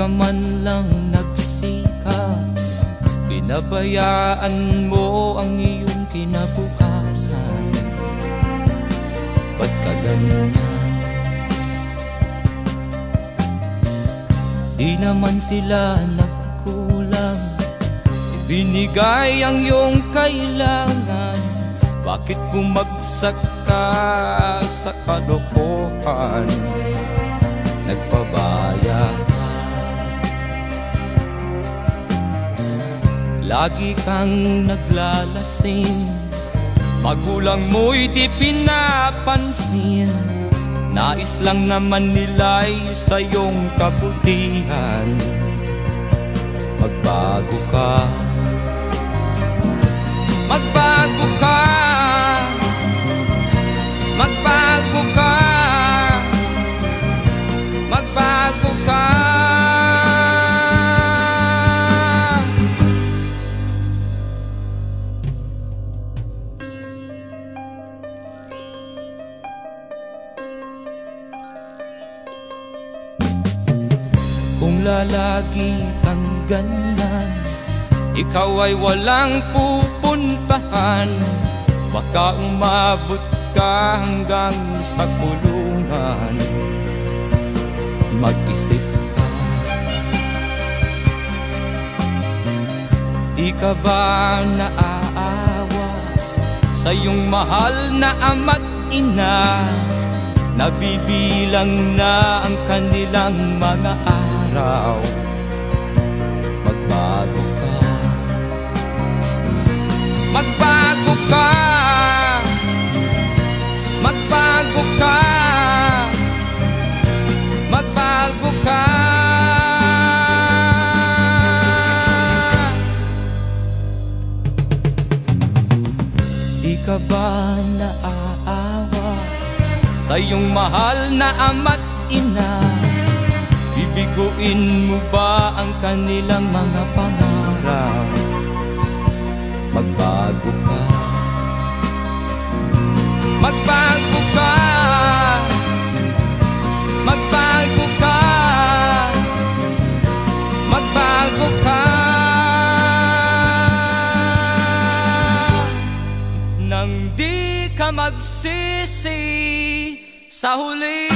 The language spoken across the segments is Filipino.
ka man lang nagsikap, pinabayaan mo ang iyong kinabukasan. Ba't ka ganyan? Di naman sila nagkulang, ibinigay ang iyong kailangan. Bakit bumagsak ka sa kalokohan? Nagpabaya ka, lagi kang naglalasing, magulang mo'y di pinapansin. Nais lang naman nila'y sa iyong kabutihan. Magbago ka, magbago ka, magbago ka, magbago ka. Kung lalagi kang ganyan, ikaw ay walang pupuntahan. Baka umabot ka hanggang sa kulungan. Mag-isip ka, di ka ba naaawa sa iyong mahal na ama't ina? Nabibilang na ang kanilang mga araw. Magbago ka, magbago ka, magbago ka, magbago ka. Di ka ba naaawa sa iyong mahal na ama't ina? Bibiguin mo ba ang kanilang mga pangarap? Magbago ka, magbago ka, magbago ka, magbago ka. Nang di ka magsisi sa huli.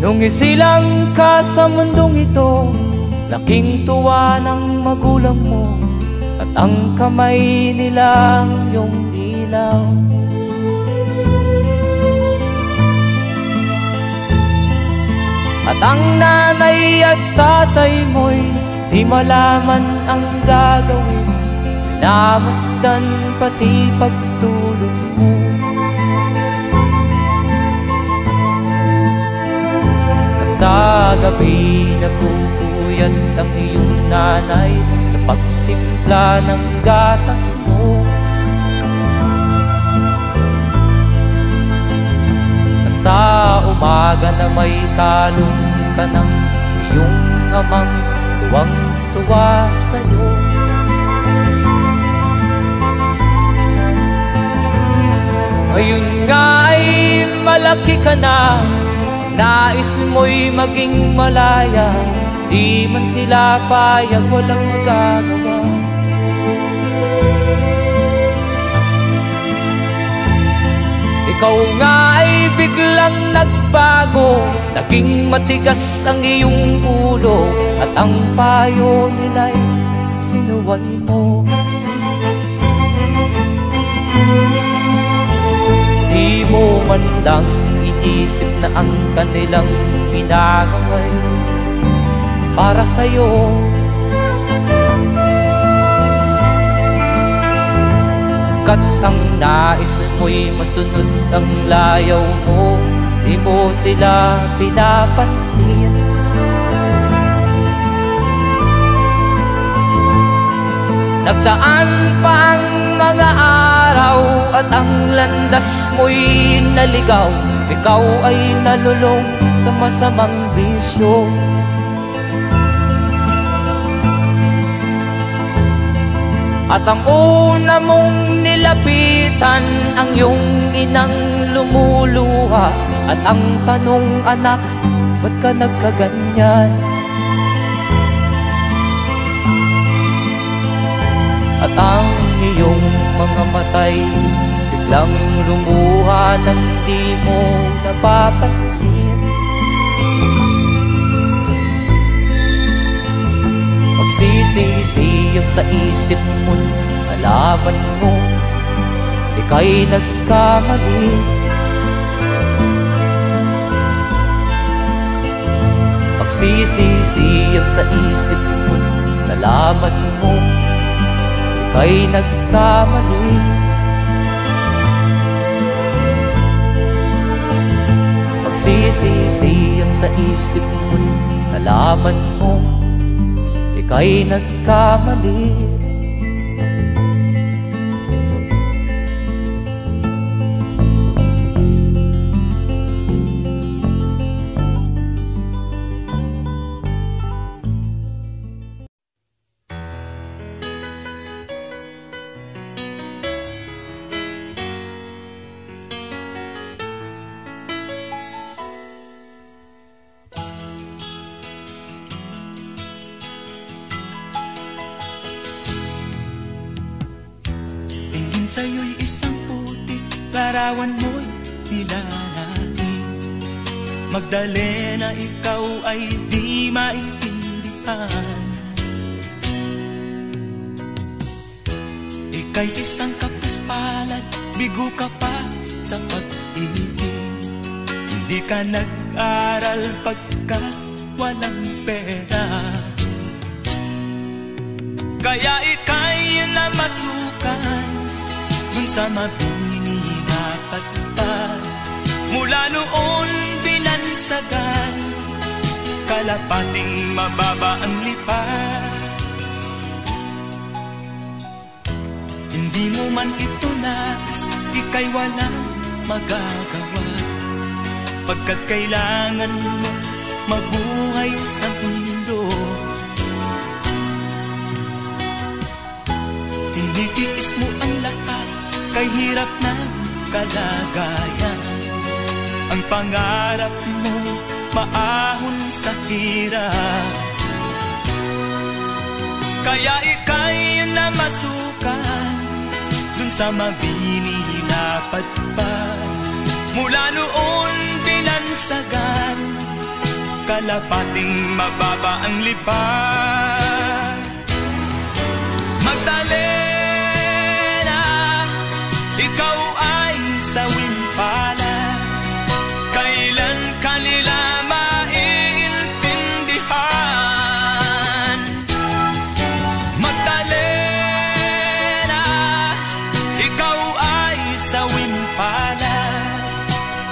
Nung isilang ka sa mundong ito, laking tuwa ng magulang mo, at ang kamay nila ang iyong ilaw. At ang nanay at tatay mo'y di malaman ang gagawin, namasdan pati pagtulog mo. Sa gabi nagpupuyat ang iyong nanay sa pagtimpla ng gatas mo. At sa umaga na may talong ka ng iyong amang tuwang-tuwa sa'yo. Ngayon nga ay malaki ka na, nais mo'y maging malaya, di man sila payag, walang magagawa. Ikaw nga ay biglang nagbago, naging matigas ang iyong ulo, at ang payo nila'y sinuway mo. Di mo man lang inisip na ang kanilang ginagaway para sa'yo. Kat ang nais mo'y masunod ang layaw mo, di mo sila pinapansin. Nagdaan pa ang mga araw at ang landas mo'y naligaw. Ikaw ay nalulong sa masamang bisyo. At ang una mong nilapitan ang iyong inang lumuluha. At ang tanong, anak, ba't ka nagkaganyan? At ang iyong mga matay biglang lumuha nang di mo napapansin. Magsisisiyag sa isip mo, nalaman mo ika'y nagkamali. Magsisisiyag sa isip mo, nalaman mo ika'y nagkamali. Magsisisiyag sa isip mo, nalaman mo ika'y nagkamali. Sa'yo'y isang putik, larawan mo'y nilalaki. Magdalena, ikaw ay di maintindihan. Ika'y isang kapuspalad, bigo ka pa sa pag-ibig. Hindi ka nag-aral pagkat walang pera. Kaya ika'y namasukan dun sa mabini na patpad. Mula noon binansagan, kalapating mababa ang lipad. Hindi mo man ito nais, ika'y walang magagawa, pagkat kailangan mo mabuhay sa mundo. Tinitiis mo ang lahat, kay hirap ng kalagayan. Ang pangarap mo, maahon sa hirap. Kaya ika'y namasukan dun sa mabini na patpad. Mula noon binansagan, kalapating mababa ang lipad. Magdalena, ikaw ay sawing palad. Kailan kanila maiintindihan? Magdalena, ikaw ay sawing palad.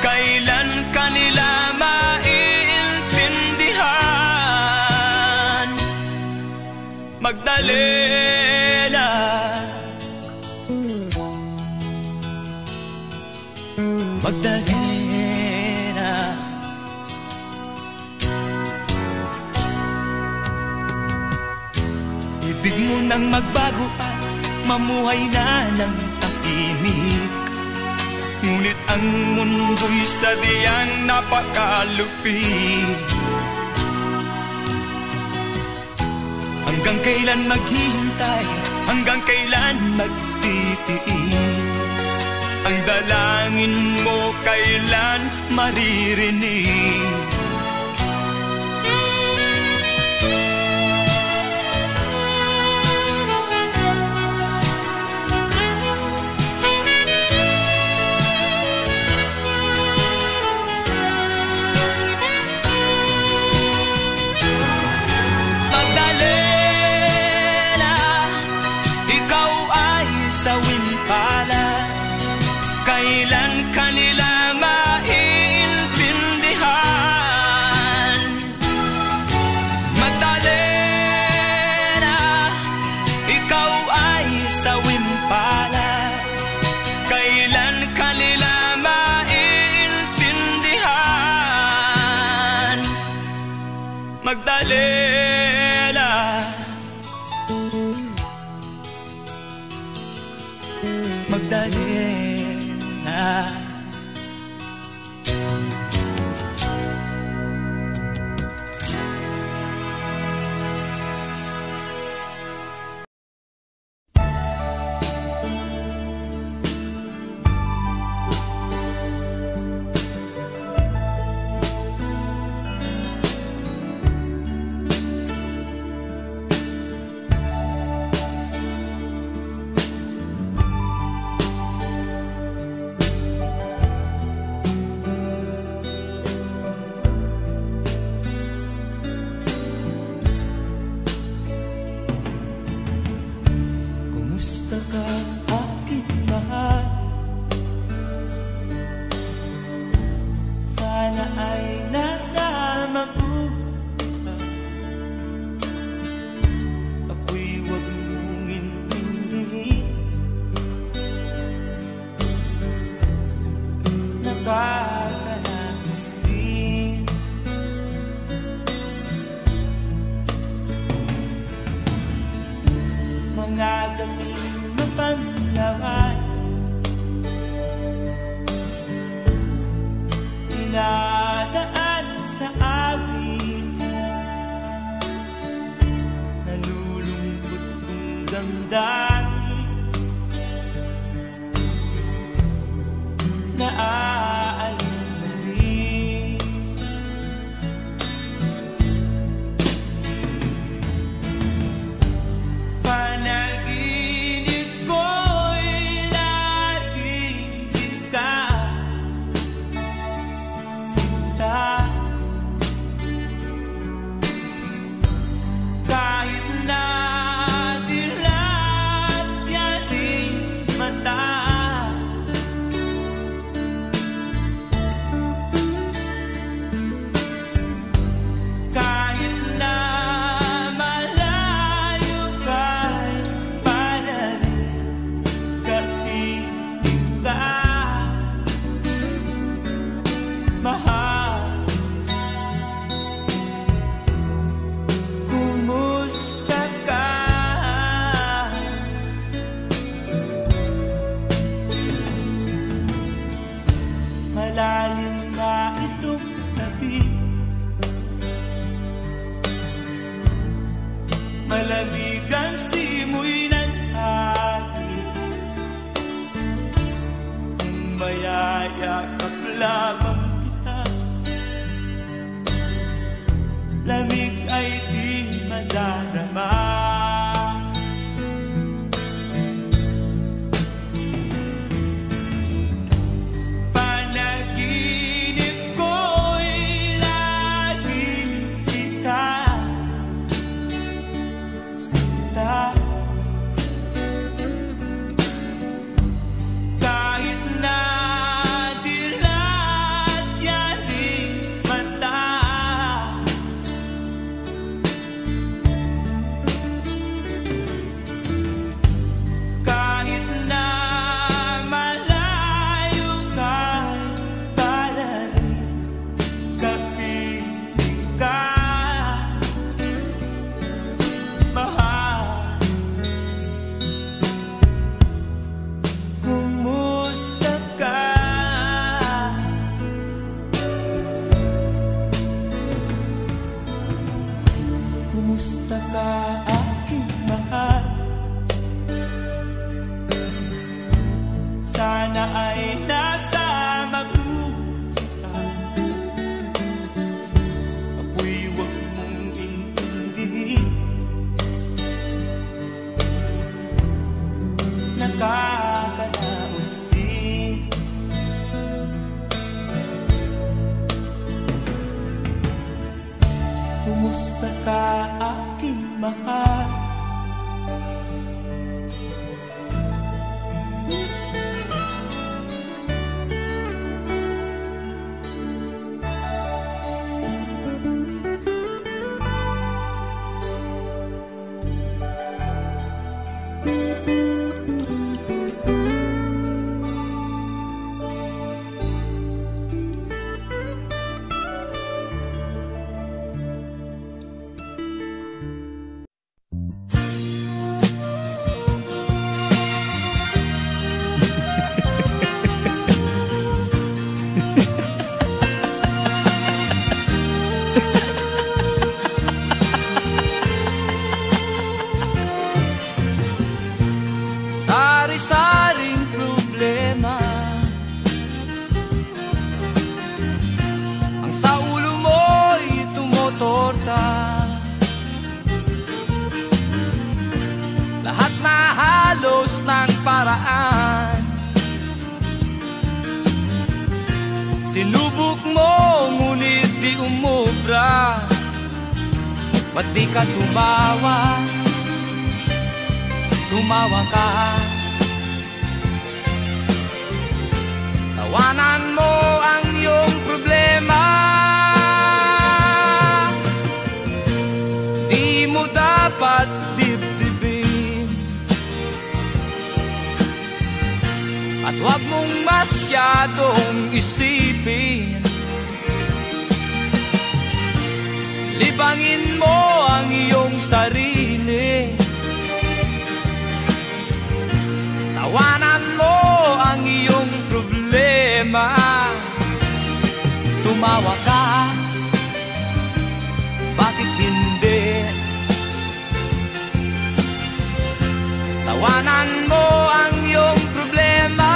Kailan kanila maiintindihan? Magdalena, Magdalena. Ibig mo nang magbago at mamuhay na ng tahimik. Ngunit ang mundo'y sadyang napakalupit. Hanggang kailan maghihintay? Hanggang kailan magtitiis? Ang dalangin mo kailan maririnig? Magdalena, ikaw ay sawing palad. Kailan kanila maiintindihan? Magdalena. Magdalena. Kumusta ka aking mahal? suporta. Lahat na halos ng paraan sinubok mo, ngunit di umubra. Ba't di ka tumawa? Tumawa ka. Tawanan mo ang iyong problema. Di mo dapat dibdibin, at huwag mong masyadong isipin. Libangin mo ang iyong sarili. Tawanan mo ang iyong problema. Tumawa ka, bakit hindi? Tawanan mo ang iyong problema.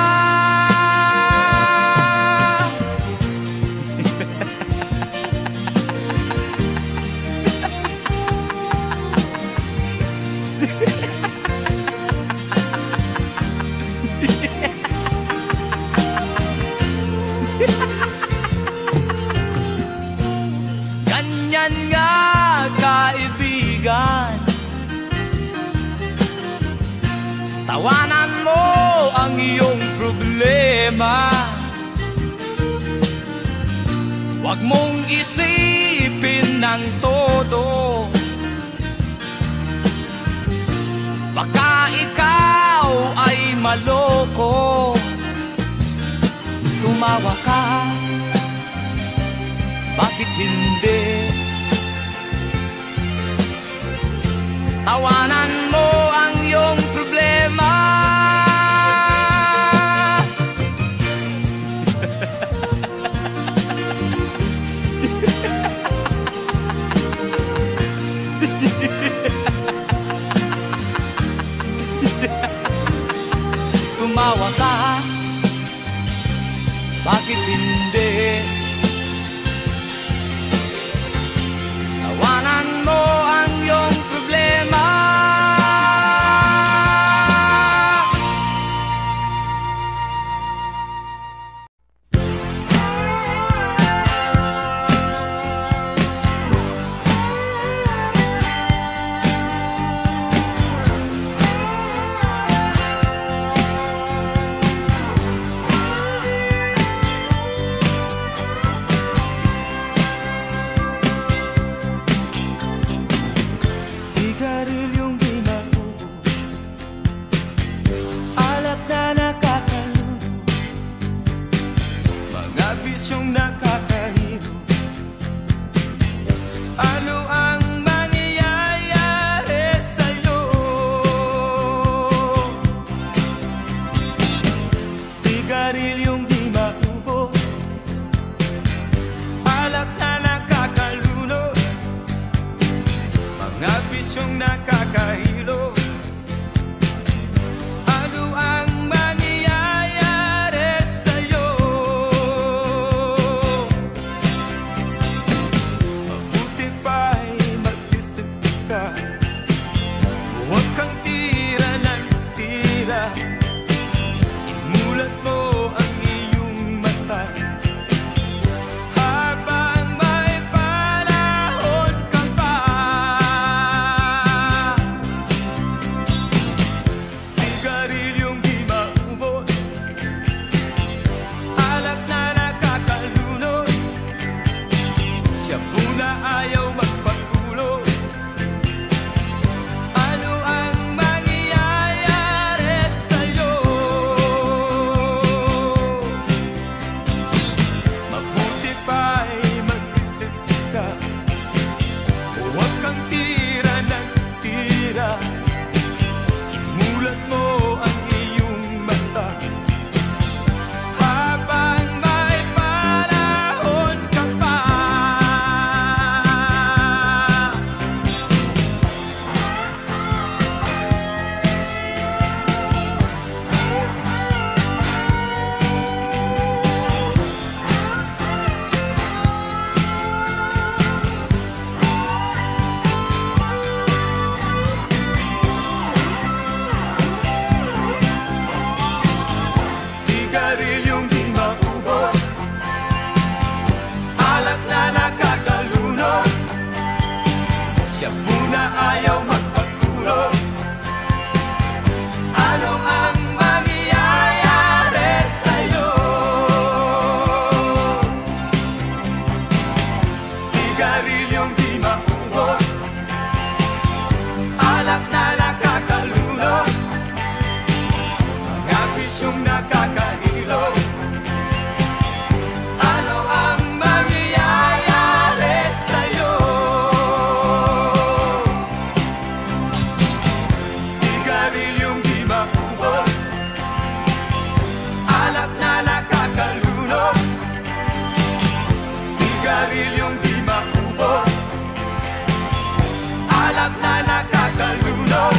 Ganyan nga, kaibigan. Tawanan mo ang iyong problema. Huwag mong isipin ng todo. Baka ikaw ay maloko. Tumawa ka, bakit hindi? Tawanan mo ang iyong problema. Tumawa ka, bakit hindi? Tawanan mo ang iyong problema. Sigaryong di maubos, alak na nakakalunod, mga bisyong nakakahilo. Ano ang mangyayari sa'yo? Sigarilyong di maubos, alak na nakakalunod, sigarilyong di maubos, alak na nakakalunod,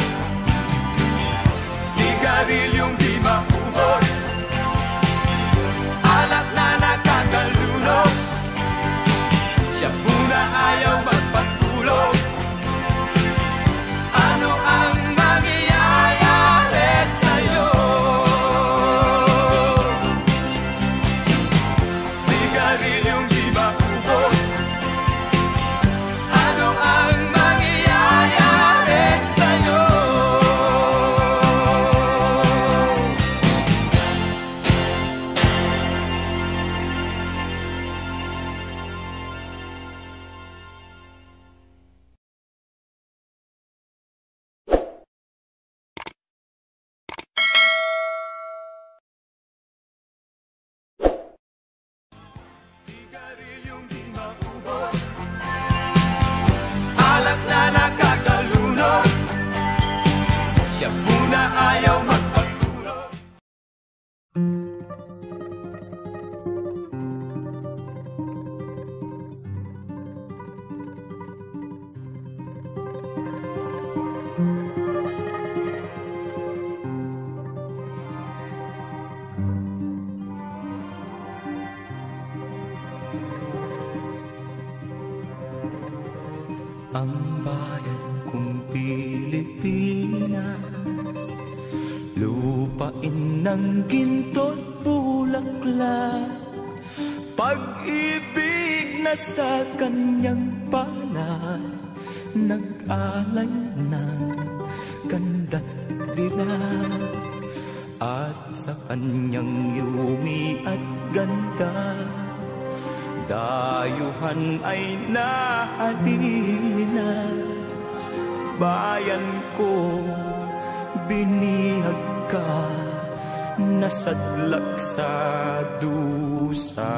sigarilyong di maubos, alak na nakakalunod. Siya muna ayaw magpatulog. Ano ang mangyayari sa'yo? Sigarilyong di maubos, ano ang mangyayari sa'yo? Sigarilyong di maubos, alak na nakakalunod, siya muna ayaw magpatulog. Ang bayan kong Pilipinas, lupain ng ginto't bulaklak, pag-ibig na sa kanyang palad, nag-alay ng ganda't dilag, at sa kanyang yumi at ganda, dayuhan ay nahalina. Bayan ko, binihag ka, nasadlak sa dusa.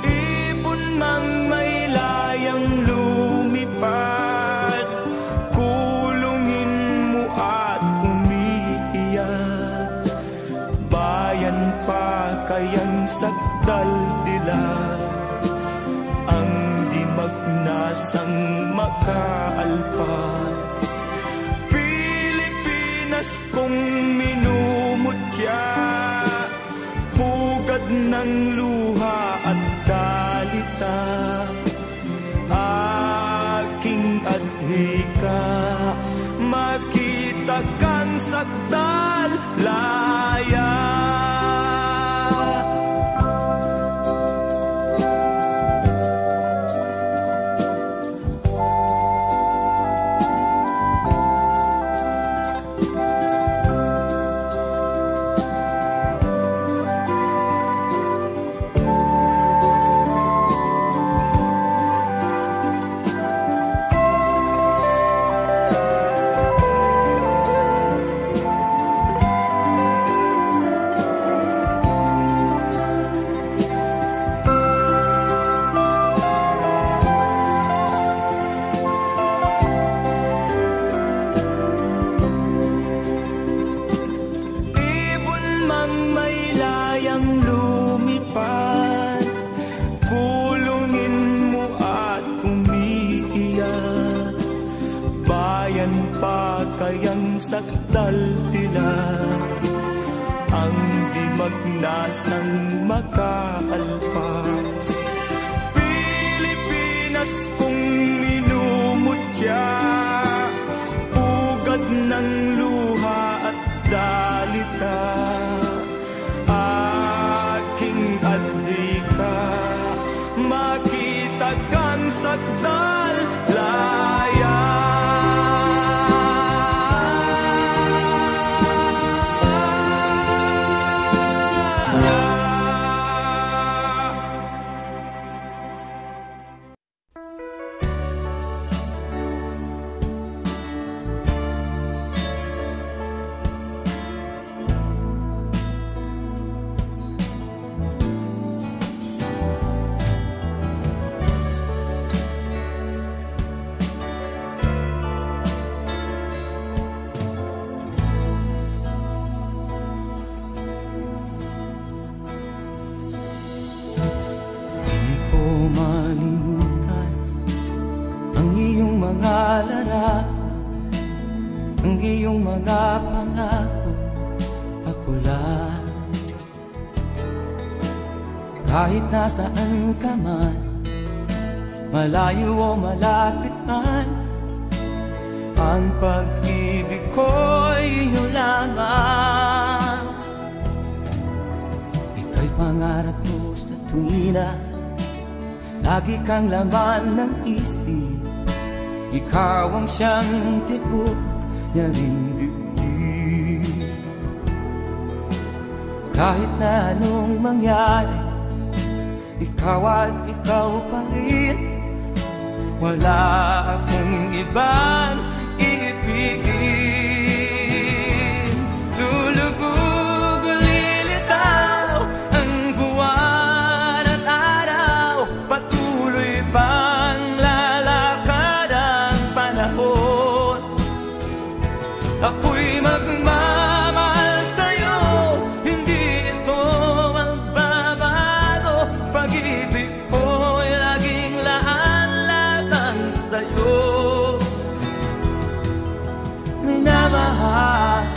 Ibon mang may layang lumipad, kulungin mo at umiiyak. Bayan pa kayang sakdal dilag, ang di magnasang makaalpas. Pilipinas kong minumutya, pugad ng luha at dalita, aking adhika, makita kang sakdal laya. Kayang sakdal dilag, ang di magnasang makaalpas. Pilipinas kong minumutya, pugad ng luha at dalita, aking adhika, makita kang sakdal laya. mga larawan, ang iyong mga pangako, ako lang. Kahit nasaan ka man, malayo o malapit man, ang pag-ibig ko'y iyo lamang. Ika'y pangarap ko sa tuwina, lagi kang laman ng isip. Ikaw ang siyang tibok niya ring dibdib. Kahit na anong mangyari, ikaw at ikaw pa rin. Wala akong ibang iibigin. Lulubog o lilitaw ang buwan at araw, patuloy pang lalakad ang panahon. Ako'y magmamahal sa'yo, hindi ito magbabago. Pag-ibig ko'y laging laan-laan sa'yo. Minamahal,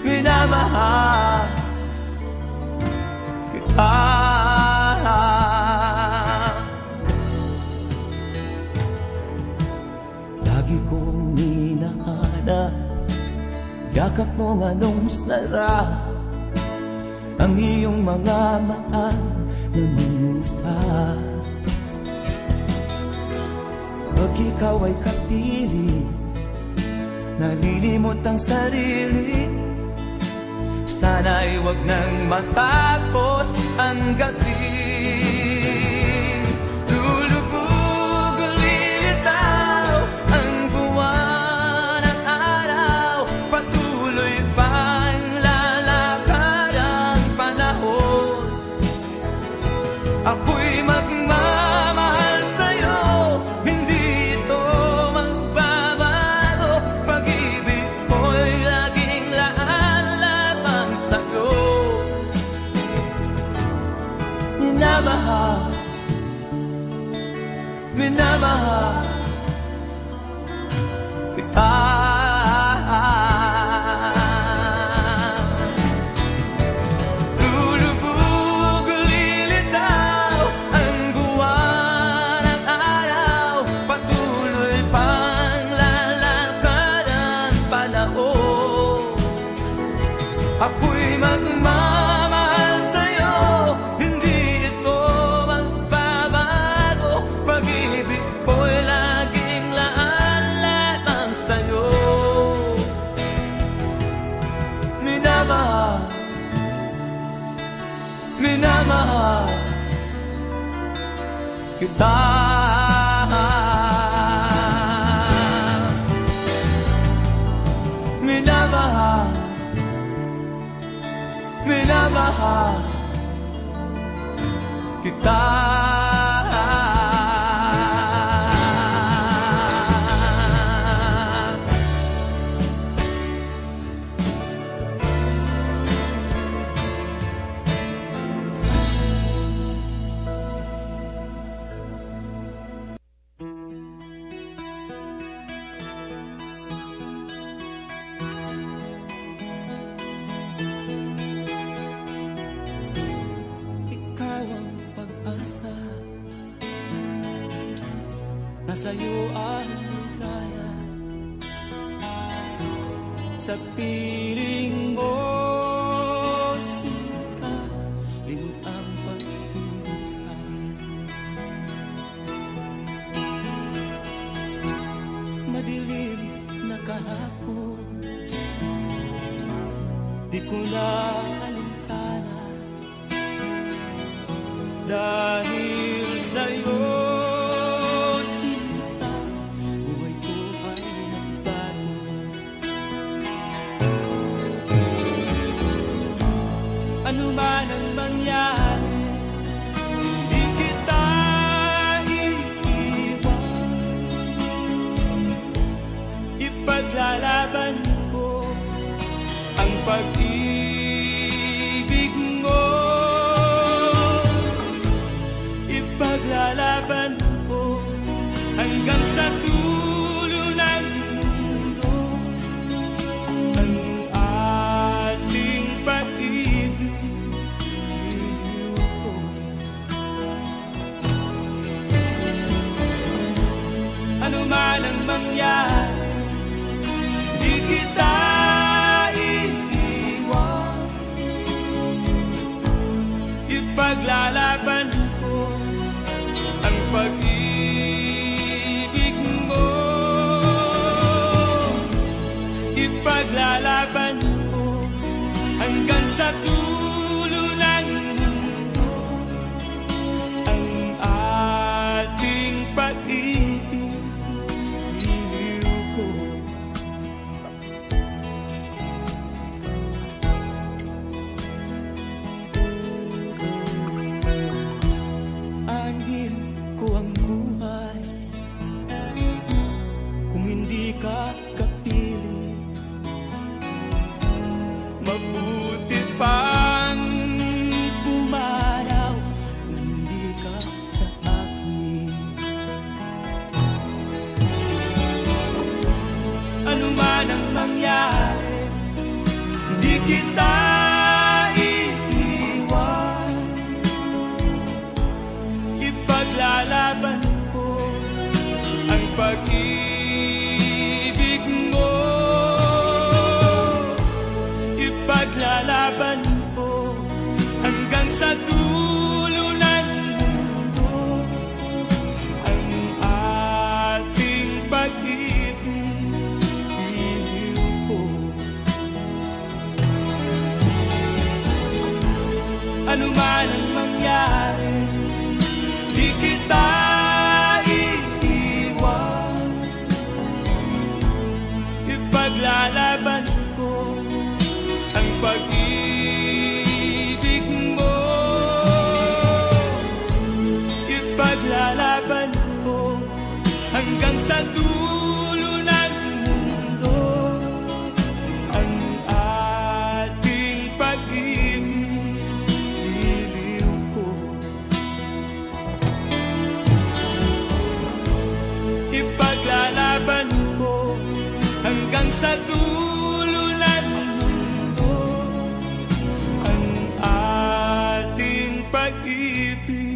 minamahal kita. Lagi kong hinahanap yakap mo anong sarap, ang iyong mga mata na minusap. Pag ikaw ay kapiling, nalilimot ang sarili. Sana'y wag nang matapos ang gabi. Lulubog o lilitaw ang buwan at araw, patuloy pang lalakad ang panahon. Ako'y magmamahal sa'yo, hindi ito magbabago. Pag-ibig ko'y laging laan lamang sa'yo. Minamahal, minamahal kita. Lulubog o lilitaw ang buwan at araw, patuloy pang lalakad ang panahon. Ako'y magmamahal sa'yo, hindi ito magbabago. Pag-ibig ko'y laging laan lamang sa'yo. Minamahal, minamahal kita. Minamahal, minamahal kita. Ikaw ang pag-asa, nasa'yo ang ligaya. Sa piling mo sinta, limot ang pag-irusa. Madilim na kahapon, di ko na alintana. Dahil sa'yo, sinta, buhay ko ay nagbago. Ano man ang mangyari, di kita iiwan. Ipaglalaban ko ang pag-ibig mo. Ipaglalaban Ipaglalaban ko ang pag-ibig mo. Ipaglalaban ko hanggang sa dulo ng mundo ang ating pag-ibig. Iliw ko. Anhin ko ang buhay kung hindi ka kapiling. Mabuti pang pumanaw kung hindi ka sa akin. Ano man ang mangyari, hindi kita iiwan. Ipaglalaban ko ang pag-ibig mo. Ipaglalaban ko hanggang sa dulo ng mundo ang ating pag-ibig. Iliw ko. Ano man ang mangyari, di kita iiwan. Ipaglalaban ko ang pag-ibig mo. Ipaglalaban ko hanggang sa dulo ng mundo ang ating pag-ibig. Iliw ko. Ipaglalaban ko hanggang sa dulo ng mundo ang ating pag-ibig.